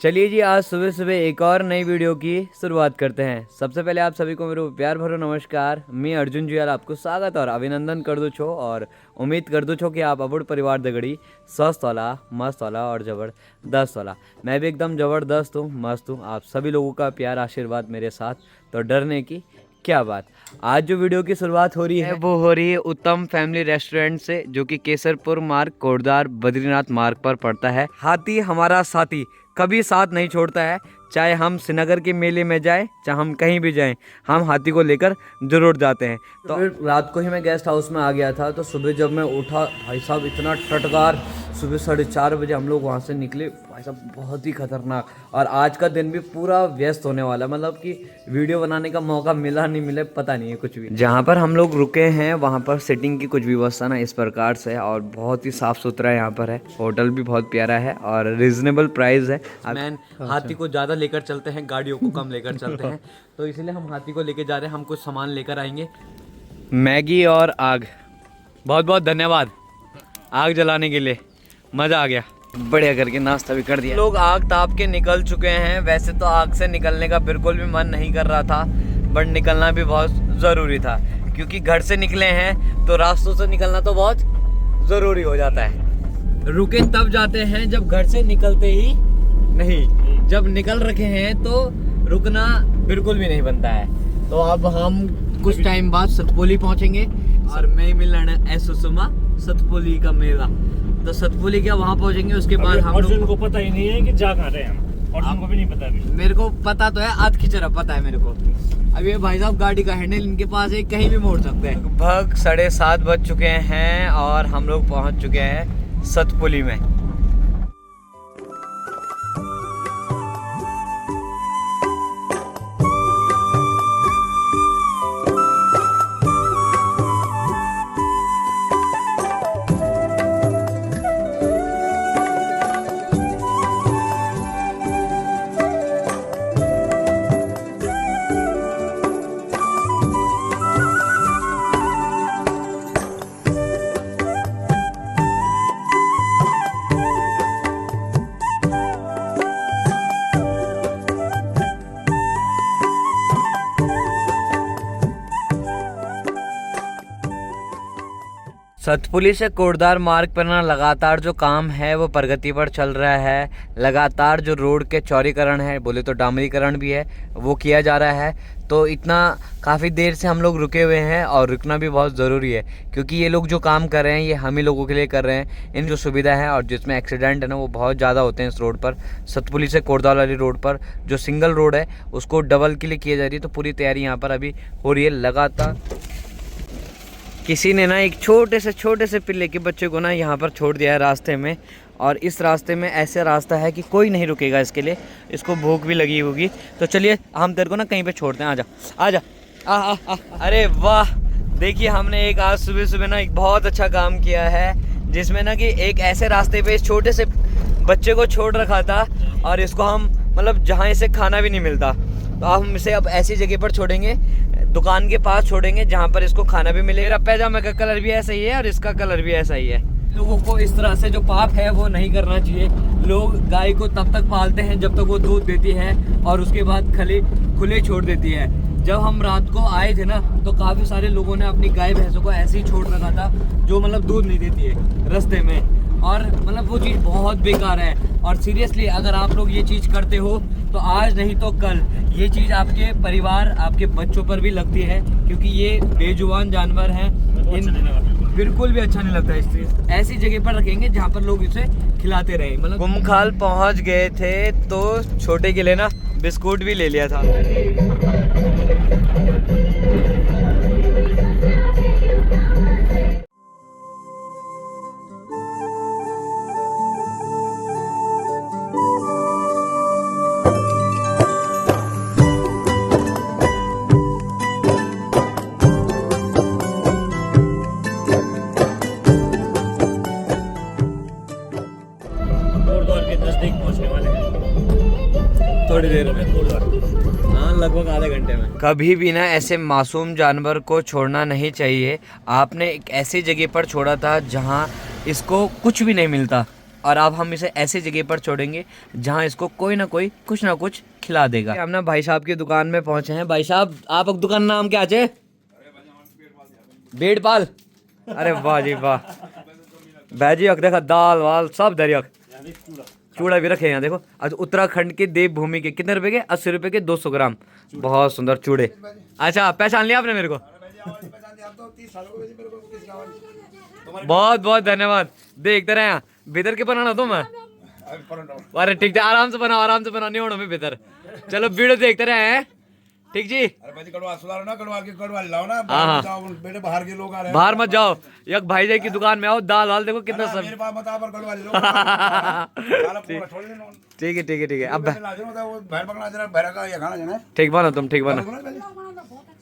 चलिए जी, आज सुबह सुबह एक और नई वीडियो की शुरुआत करते हैं। सबसे पहले आप सभी को मेरा प्यार भरो नमस्कार। मैं अर्जुन जी यार आपको स्वागत और अभिनंदन कर दूँ छो और उम्मीद कर दूँ छो कि आप अबुड़ परिवार दगड़ी स्वस्थ वाला, मस्त वाला और जबरदस्त वाला। मैं भी एकदम ज़बरदस्त हूँ, मस्त हूँ। आप सभी लोगों का प्यार आशीर्वाद मेरे साथ, तो डरने की क्या बात। आज जो वीडियो की शुरुआत हो रही है वो हो रही है उत्तम फैमिली रेस्टोरेंट से, जो कि केसरपुर मार्ग, कोटद्वार, बद्रीनाथ मार्ग पर पड़ता है। हाथी हमारा साथी कभी साथ नहीं छोड़ता है। चाहे हम श्रीनगर के मेले में जाए, चाहे हम कहीं भी जाएं, हम हाथी को लेकर जरूर जाते हैं। तो फिर रात को ही मैं गेस्ट हाउस में आ गया था, तो सुबह जब मैं उठा, भाई साहब इतना टटकार, सुबह 4:30 बजे हम लोग वहाँ से निकले। भाई साहब बहुत ही खतरनाक। और आज का दिन भी पूरा व्यस्त होने वाला, मतलब कि वीडियो बनाने का मौका मिला नहीं मिले पता नहीं है कुछ भी। जहाँ पर हम लोग रुके हैं वहाँ पर सिटिंग की कुछ व्यवस्था ना इस प्रकार से, और बहुत ही साफ़ सुथरा यहाँ पर है। होटल भी बहुत प्यारा है और रिजनेबल प्राइस है। मैन हाथी को ज़्यादा लेकर चलते हैं, गाड़ियों को कम लेकर चलते हैं, तो इसलिए हम हाथी को लेकर जा रहे हैं। हम कुछ सामान लेकर आएंगे, मैगी और आग। बहुत बहुत धन्यवाद आग जलाने के लिए, मज़ा आ गया। बढ़िया करके नाश्ता भी कर दिया। लोग आग ताप के निकल चुके हैं। वैसे तो आग से निकलने का बिल्कुल भी मन नहीं कर रहा था, बट निकलना भी बहुत ज़रूरी था, क्योंकि घर से निकले हैं तो रास्तों से निकलना तो बहुत ज़रूरी हो जाता है। रुके तब जाते हैं जब घर से निकलते ही नहीं, जब निकल रखे हैं तो रुकना बिल्कुल भी नहीं बनता है। तो अब हम कुछ टाइम बाद सतपुली पहुँचेंगे और मैं मिलना है सुषमा सतपुली का मेला। तो सतपुली क्या वहाँ पहुँचेंगे, उसके बाद हम अर्जुन को पता ही नहीं है कि जा कहाँ रहे हैं हम। अर्जुन को भी नहीं पता अभी। मेरे को पता तो है, आध खिचरा पता है मेरे को। अब ये भाई साहब गाड़ी का हैंडल इनके पास है, कहीं भी मोड़ सकते हैं। लगभग 7:30 बज चुके हैं और हम लोग पहुँच चुके हैं सतपुली में। सतपुली से कोटद्वार मार्ग पर ना लगातार जो काम है वो प्रगति पर चल रहा है। लगातार जो रोड के चौड़ीकरण है, बोले तो डामरीकरण भी है, वो किया जा रहा है। तो इतना काफ़ी देर से हम लोग रुके हुए हैं और रुकना भी बहुत ज़रूरी है, क्योंकि ये लोग जो काम कर रहे हैं ये हम ही लोगों के लिए कर रहे हैं। इन जो सुविधा है और जिसमें एक्सीडेंट है ना वो बहुत ज़्यादा होते हैं इस रोड पर। सतपुली से कोटद्वार वाली रोड पर जो सिंगल रोड है उसको डबल के लिए किया जा रही है। तो पूरी तैयारी यहाँ पर अभी हो रही है लगातार। किसी ने ना एक छोटे से पिल्ले के बच्चे को ना यहाँ पर छोड़ दिया है रास्ते में, और इस रास्ते में ऐसा रास्ता है कि कोई नहीं रुकेगा इसके लिए। इसको भूख भी लगी होगी। तो चलिए हम तेरे को ना कहीं पे छोड़ते हैं। आजा आ। अरे वाह, देखिए हमने एक आज सुबह सुबह ना एक बहुत अच्छा काम किया है, जिसमें ना कि एक ऐसे रास्ते पे इस छोटे से बच्चे को छोड़ रखा था, और इसको हम मतलब जहाँ इसे खाना भी नहीं मिलता, तो हम इसे अब ऐसी जगह पर छोड़ेंगे, दुकान के पास छोड़ेंगे जहाँ पर इसको खाना भी मिलेगा। पैजामे का कलर भी ऐसा ही है और इसका कलर भी ऐसा ही है। लोगों को इस तरह से जो पाप है वो नहीं करना चाहिए। लोग गाय को तब तक पालते हैं जब तक वो दूध देती है, और उसके बाद खुले छोड़ देती है। जब हम रात को आए थे ना, तो काफ़ी सारे लोगों ने अपनी गाय भैंसों को ऐसे ही छोड़ रखा था, जो मतलब दूध नहीं देती है रास्ते में, और मतलब वो चीज़ बहुत बेकार है। और सीरियसली अगर आप लोग ये चीज़ करते हो तो आज नहीं तो कल ये चीज़ आपके परिवार, आपके बच्चों पर भी लगती है, क्योंकि ये बेजुबान जानवर हैं। बिल्कुल भी अच्छा नहीं लगता। इसलिए ऐसी जगह पर रखेंगे जहाँ पर लोग इसे खिलाते रहे। मतलब गुमखाल पहुँच गए थे तो छोटे के लिए ना बिस्कुट भी ले लिया था। थोड़ी देर में, हाँ लगभग आधे घंटे में। कभी भी ना ऐसे मासूम जानवर को छोड़ना नहीं चाहिए। आपने एक ऐसी जगह पर छोड़ा था जहाँ इसको कुछ भी नहीं मिलता, और अब हम इसे ऐसी जगह पर छोड़ेंगे जहाँ इसको कोई ना कोई कुछ ना कुछ खिला देगा। हम ना भाई साहब की दुकान में पहुंचे हैं। भाई साहब आप दुकान नाम क्या है? बेड़पाल। अरे वाह जी वाह, भाजी अक देखा, दाल वाल सब दरिया, चूड़ा भी रखे हैं देखो। आज उत्तराखंड के देवभूमि के कितने रुपए के? 80 रुपए के 200 ग्राम, बहुत सुंदर चूड़े। अच्छा पहचान लिया आपने मेरे को? बहुत बहुत धन्यवाद। देखते रहे यहाँ भीतर के बनाना तो मैं। अरे ठीक है, आराम से बनाओ, आराम से बनाओ, नहीं होना मैं भीतर। चलो वीडियो देखते रहे हैं, ठीक जी। अरे कड़वा सुधारो ना, कड़वा के कड़वा लाओ ना। हाँ जाओ बेटे, बाहर के लोग आ रहे हैं। बाहर मत जाओ, एक भाई जी की दुकान में आओ, दाल वाल देखो कितना सब। मेरे पास मत आओ, पर कड़वा ले लो। ठीक है ठीक है ठीक है। अब भैर पकड़ा जरा, भैर का ये खाना जाना। ठीक बनो तुम, ठीक बनो।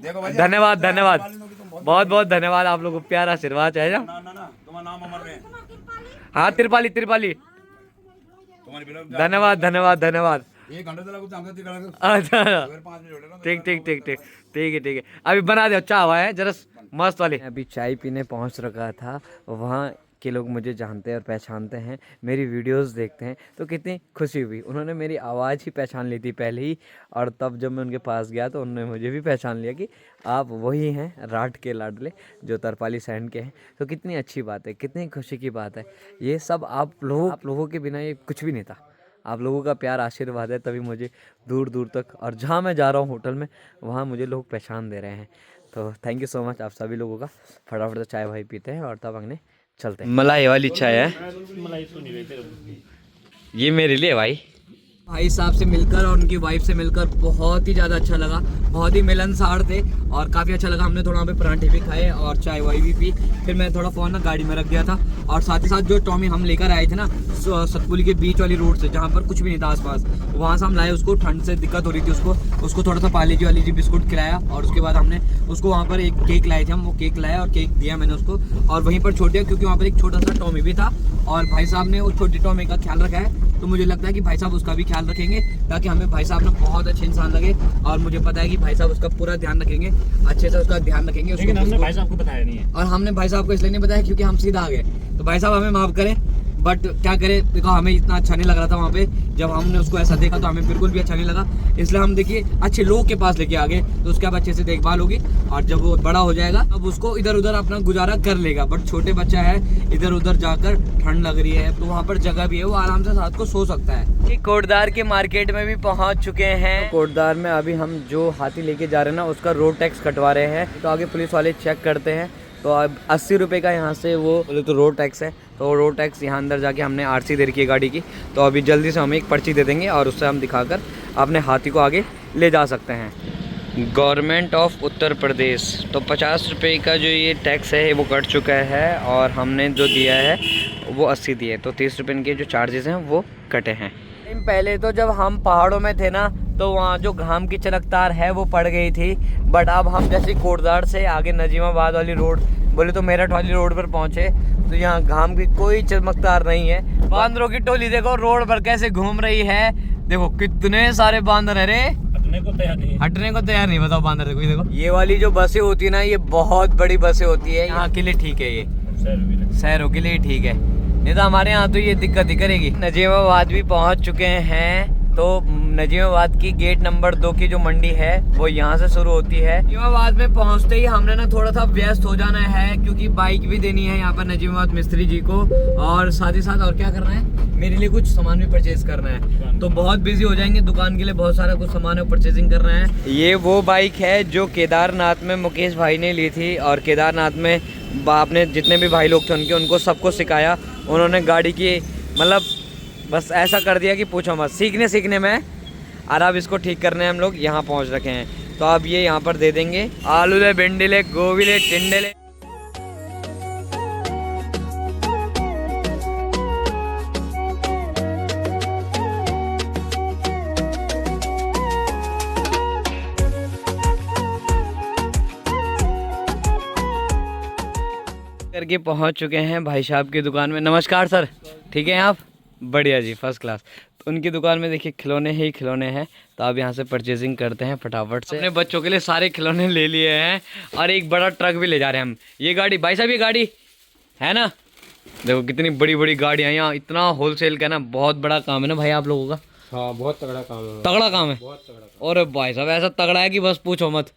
देखो भाई, धन्यवाद धन्यवाद, बहुत बहुत धन्यवाद। आप लोगों को प्यारा आशीर्वाद चाहिए। ना तुम्हारा नाम अमर है। हाँ त्रिपाली, त्रिपाली, धन्यवाद धन्यवाद धन्यवाद। 1 घंटे तक कुछ हमसे दिखा। अच्छा 5 मिनट ठीक ठीक ठीक ठीक ठीक है ठीक है। अभी बना दो, चाय हुआ है जरा मस्त वाली। अभी चाय पीने पहुंच रखा था। वहाँ के लोग मुझे जानते हैं और पहचानते हैं, मेरी वीडियोस देखते हैं, तो कितनी खुशी हुई। उन्होंने मेरी आवाज़ ही पहचान ली थी पहले ही, और तब जब मैं उनके पास गया तो उन्होंने मुझे भी पहचान लिया कि आप वही हैं राठ के लाडले जो तरपाली सैंड के हैं। तो कितनी अच्छी बात है, कितनी खुशी की बात है। ये सब आप लोगों के बिना ये कुछ भी नहीं था। आप लोगों का प्यार आशीर्वाद है, तभी मुझे दूर दूर तक, और जहाँ मैं जा रहा हूँ होटल में, वहाँ मुझे लोग पहचान दे रहे हैं। तो थैंक यू सो मच आप सभी लोगों का। फटाफट से चाय भाई पीते हैं और तब अगले चलते हैं। मलाई वाली चाय है मलाई सुनी रही तेरे ये मेरे लिए भाई साहब से मिलकर और उनकी वाइफ से मिलकर बहुत ही ज़्यादा अच्छा लगा। बहुत ही मिलनसार थे और काफ़ी अच्छा लगा। हमने थोड़ा वहाँ पे पराठे भी खाए और चाय वाई भी पी। फिर मैं थोड़ा फ़ोन ना गाड़ी में रख दिया था, और साथ ही साथ जो टॉमी हम लेकर आए थे ना सतपुली के बीच वाली रोड से, जहाँ पर कुछ भी नहीं था आसपास, वहाँ से हम लाए उसको। ठंड से दिक्कत हो रही थी उसको थोड़ा सा पार्ले जी वाली जी बिस्कुट खिलाया, और उसके बाद हमने उसको वहाँ पर एक केक लाए थे हम, वो केक लाया और केक दिया मैंने उसको, और वहीं पर छोड़ दिया, क्योंकि वहाँ पर एक छोटा सा टॉमी भी था और भाई साहब ने उस छोटी टॉमी का ख्याल रखा है। तो मुझे लगता है कि भाई साहब उसका भी ख्याल रखेंगे, ताकि हमें भाई साहब ना बहुत अच्छे इंसान लगे, और मुझे पता है कि भाई साहब उसका पूरा ध्यान रखेंगे, अच्छे से उसका ध्यान रखेंगे। लेकिन हमने भाई साहब को बताया नहीं है, और हमने भाई साहब को इसलिए नहीं बताया क्योंकि हम सीधा आ गए। तो भाई साहब हमें माफ़ करें, बट क्या करें, देखो हमें इतना अच्छा नहीं लग रहा था वहाँ पे। जब हमने उसको ऐसा देखा तो हमें बिल्कुल भी अच्छा नहीं लगा, इसलिए हम देखिए अच्छे लोग के पास लेके आ गए। तो उसके बाद अच्छे से देखभाल होगी, और जब वो बड़ा हो जाएगा तब उसको इधर उधर अपना गुजारा कर लेगा। बट छोटे बच्चा है, इधर उधर जाकर ठंड लग रही है, तो वहाँ पर जगह भी है, वो आराम से रात को सो सकता है। कोटद्वार के मार्केट में भी पहुँच चुके हैं। कोटद्वार में अभी हम जो हाथी लेके जा रहे हैं ना, उसका रोड टैक्स कटवा रहे हैं। तो आगे पुलिस वाले चेक करते हैं। तो अब 80 रुपये का यहाँ से वो बोले तो रोड टैक्स है, तो रोड टैक्स यहाँ अंदर जाके हमने आरसी दे रखी है गाड़ी की। तो अभी जल्दी से हमें एक पर्ची दे देंगे और उससे हम दिखाकर अपने हाथी को आगे ले जा सकते हैं। गवर्नमेंट ऑफ उत्तर प्रदेश, तो 50 रुपये का जो ये टैक्स है वो कट चुका है, और हमने जो दिया है वो 80 दिए, तो 30 रुपये के जो चार्जेस हैं वो कटे हैं। पहले तो जब हम पहाड़ों में थे ना, तो वहाँ जो घाम की चमकदार है वो पड़ गई थी। बट अब हम जैसे कोटद्वार से आगे नजीमाबाद वाली रोड, बोले तो मेरठ वाली रोड पर पहुँचे, तो यहाँ घाम की कोई चमकदार नहीं है। बांदरों की टोली देखो रोड पर कैसे घूम रही है, देखो कितने सारे बांदर है रे, हटने को तैयार नहीं। बताओ बांदर देखो, ये देखो। ये वाली जो बसें होती है ना, ये बहुत बड़ी बसें होती है, यहाँ के लिए ठीक है, ये शहरों के लिए ठीक है, नहीं तो हमारे यहाँ तो ये दिक्कत ही करेगी। नजीमाबाद भी पहुँच चुके हैं। तो नजीमाबाद की गेट नंबर 2 की जो मंडी है वो यहाँ से शुरू होती है। नजीमाबाद में पहुँचते ही हमने ना थोड़ा सा व्यस्त हो जाना है, क्योंकि बाइक भी देनी है यहाँ पर नजीमाबाद मिस्त्री जी को, और साथ ही साथ और क्या करना है, मेरे लिए कुछ सामान भी परचेज करना है। तो बहुत बिजी हो जाएंगे, दुकान के लिए बहुत सारा कुछ सामान है परचेजिंग करना है। ये वो बाइक है जो केदारनाथ में मुकेश भाई ने ली थी, और केदारनाथ में आपने जितने भी भाई लोग थे उनको सबको सिखाया उन्होंने गाड़ी की, मतलब बस ऐसा कर दिया कि पूछो मत, सीखने में। और अब इसको ठीक करने हम लोग यहाँ पहुँच रखे हैं। तो अब ये यहाँ पर दे देंगे। आलू ले, भिंडी ले, गोभी ले, टिंडे ले। करके पहुंच चुके हैं भाई साहब की दुकान में। नमस्कार सर, ठीक है आप? बढ़िया जी, फर्स्ट क्लास। तो उनकी दुकान में देखिए खिलौने ही खिलौने हैं। तो आप यहाँ से परचेजिंग करते हैं फटाफट से। अपने बच्चों के लिए सारे खिलौने ले लिए हैं, और एक बड़ा ट्रक भी ले जा रहे हैं हम। ये गाड़ी भाई साहब, ये गाड़ी है ना, देखो कितनी बड़ी बड़ी गाड़ियाँ यहाँ, इतना होलसेल का ना बहुत बड़ा काम है ना भाई आप लोगों का। हाँ बहुत तगड़ा काम है, तगड़ा काम है। बहुत तगड़ा काम। और भाई साहब ऐसा तगड़ा है कि बस पूछो मत।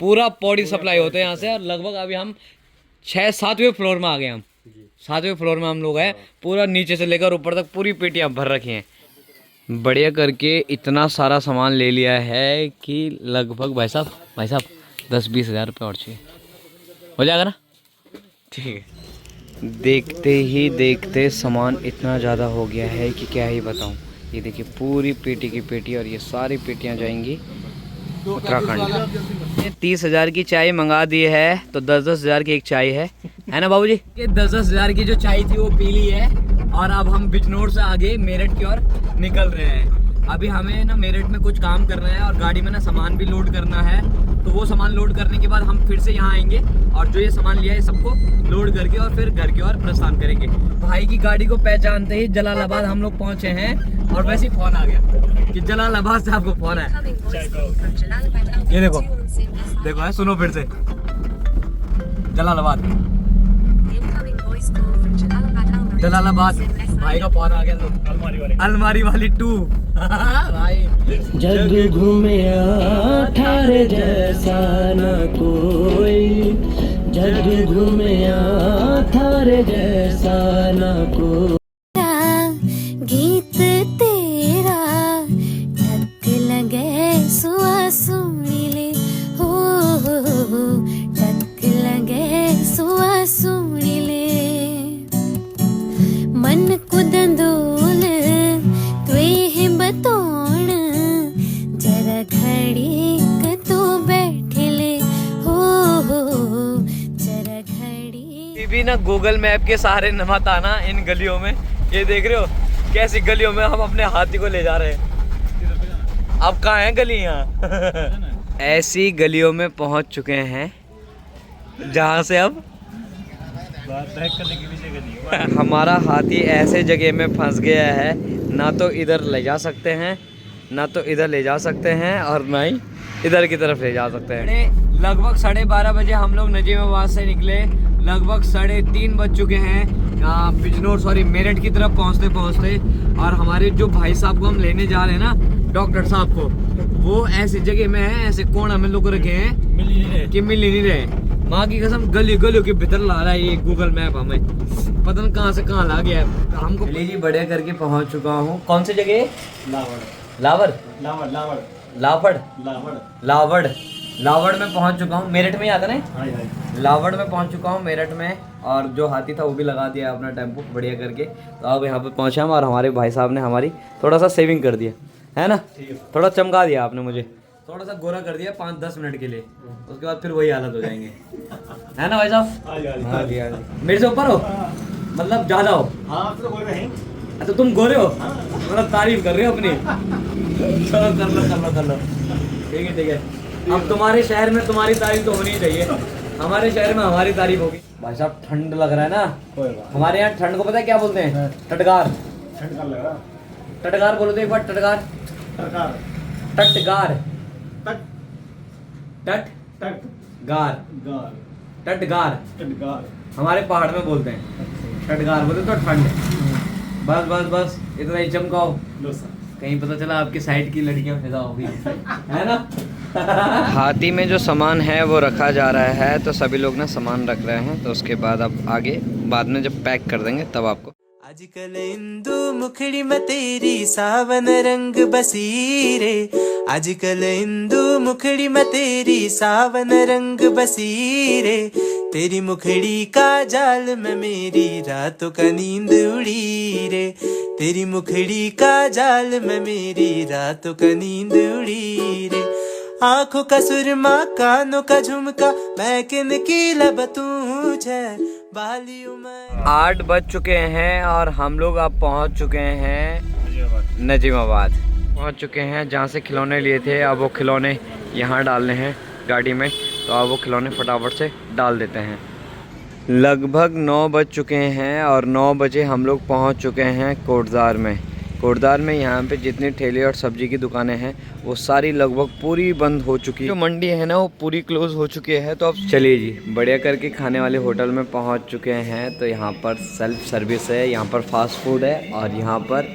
पूरा पॉडी सप्लाई होता है यहाँ से। और लगभग अभी हम 6-7वें फ्लोर में आ गए। हम 7वें फ्लोर में हम लोग हैं। पूरा नीचे से लेकर ऊपर तक पूरी पेटियाँ भर रखी हैं। बढ़िया करके इतना सारा सामान ले लिया है कि लगभग भाई साहब 10-20 हज़ार रुपये और चाहिए, हो जाएगा ना? ठीक है। देखते ही देखते सामान इतना ज़्यादा हो गया है कि क्या ही बताऊं। ये देखिए पूरी पेटी की पेटी, और ये सारी पेटियां जाएंगी उत्तराखंड। 30 हज़ार की चाय मंगा दी है, तो 10-10 हज़ार की एक चाय है ना बाबूजी? ये 10-10 हज़ार की जो चाय थी वो पी ली है। और अब हम बिजनौर से आगे मेरठ की ओर निकल रहे हैं। अभी हमें ना मेरठ में कुछ काम करना है और गाड़ी में ना सामान भी लोड करना है। तो वो सामान लोड करने के बाद हम फिर से यहाँ आएंगे और जो ये सामान लिया है सबको लोड करके और फिर घर की ओर प्रस्थान करेंगे। भाई की गाड़ी को पहचानते ही जलालाबाद हम लोग पहुँचे हैं। और वैसे ही फोन आ गया कि जलालाबाद से आपको फोन है। ये देखो है, सुनो फिर से। जलालाबाद भाई का फोन आ गया। तो अलमारी वाली 2 भाई। जग घूमया थारे जैसा न कोई, जग घूमया थारे जैसा न कोई। गीत तेरा टक लगे सुआ सुनीले हो, टक लगे सुआ सुनीले। मन को दंदोल त्वे ही बतौण, जरा घड़ी कतो बैठे ले हो, जरा घड़ी। भी ना गूगल मैप के सहारे नमत आना इन गलियों में। ये देख रहे हो कैसी गलियों में हम अपने हाथी को ले जा रहे हैं। अब कहाँ है गलियाँ? ऐसी गलियों में पहुंच चुके हैं जहाँ से अब हमारा हाथी ऐसे जगह में फंस गया है, ना तो इधर ले जा सकते हैं, ना तो इधर ले जा सकते हैं, और ना ही इधर की तरफ ले जा सकते हैं। लगभग 12:30 बजे हम लोग नजीमाबाद से निकले। लगभग 3:30 बज चुके हैं मेरठ की तरफ पहुंचते। और हमारे जो भाई साहब को हम लेने जा रहे हैं ना, डॉक्टर साहब को, वो ऐसी जगह में है, ऐसे कोना में लोग रखे हैं कि मिल ही नहीं रहे। माँ की कसम गलियों के भीतर ला रहा है ये गूगल मैप। हमें पता नहीं कहाँ से कहाँ ला गया है हमको। जी बढ़िया करके पहुँच चुका हूँ। कौन सी जगह? लावड़ में पहुँच चुका हूँ। मेरठ में ही आता ना? लावड़ में पहुँच चुका हूँ मेरठ में। और जो हाथी था वो भी लगा दिया अपना टेम्पो बढ़िया करके। तो अब यहाँ पे पहुँचे हम, और हमारे भाई साहब ने हमारी थोड़ा सा सेविंग कर दिया है ना, थोड़ा चमका दिया आपने मुझे, थोड़ा सा गोरा कर दिया 5-10 मिनट के लिए। उसके बाद फिर वही हालत हो जाएंगे, है ना भाई साहब? हाँ जी। मेरे से ऊपर हो, मतलब ज्यादा हो। तो तुम गोरे हो, मतलब तारीफ कर रहे हो अपनी। चलो कर लो। ठीक है। अब तुम्हारे शहर में तुम्हारी तारीफ तो होनी ही चाहिए, हमारे शहर में हमारी तारीफ होगी। भाई साहब ठंड लग रहा है ना। हमारे यहाँ ठंड को पता है क्या बोलते हैं? टटकार बोलो तो एक बार। टटकार टटगार हमारे पहाड़ में बोलते हैं। टटगार बोलते तो ठंड। बस इतना ही चमकाओ, कहीं पता चला आपकी साइड की लड़कियां फिदा हो गई, है ना? हाथी में जो सामान है वो रखा जा रहा है, तो सभी लोग ना सामान रख रहे हैं। तो उसके बाद अब आगे बाद में जब पैक कर देंगे तब आपको। आजकल इंदू मुखड़ी में तेरी सावन रंग बसीरे, आजकल इंदू मुखड़ी में तेरी सावन रंग बसीरे। तेरी मुखड़ी का जाल में मेरी रातों का नींद उड़ी रे, तेरी मुखड़ी का जाल में मेरी रातों का नींद उड़ी रे। आँखों का सुरमा कानों का झुमका मैं किन की लबतूं छे बालियों में। 8 बज चुके हैं और हम लोग अब पहुंच चुके हैं नजीमाबाद। पहुंच चुके हैं जहां से खिलौने लिए थे। अब वो खिलौने यहां डालने हैं गाड़ी में, तो अब वो खिलौने फटाफट से डाल देते हैं। लगभग 9 बज चुके हैं और 9 बजे हम लोग पहुंच चुके हैं कोटजार में। कोटद्वार में यहाँ पे जितनी ठेले और सब्जी की दुकानें हैं वो सारी लगभग पूरी बंद हो चुकी है। जो मंडी है ना वो पूरी क्लोज हो चुकी है। तो अब चलिए जी बढ़िया करके खाने वाले होटल में पहुँच चुके हैं। तो यहाँ पर सेल्फ सर्विस है, यहाँ पर फास्ट फूड है और यहाँ पर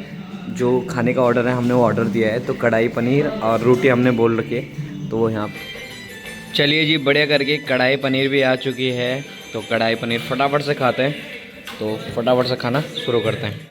जो खाने का ऑर्डर है हमने वो ऑर्डर दिया है। तो कढ़ाई पनीर और रोटी हमने बोल रखी है, तो वो यहाँ चलिए जी बढ़िया करके कढ़ाई पनीर भी आ चुकी है। तो कढ़ाई पनीर फटाफट से खाते हैं, तो फटाफट से खाना शुरू करते हैं।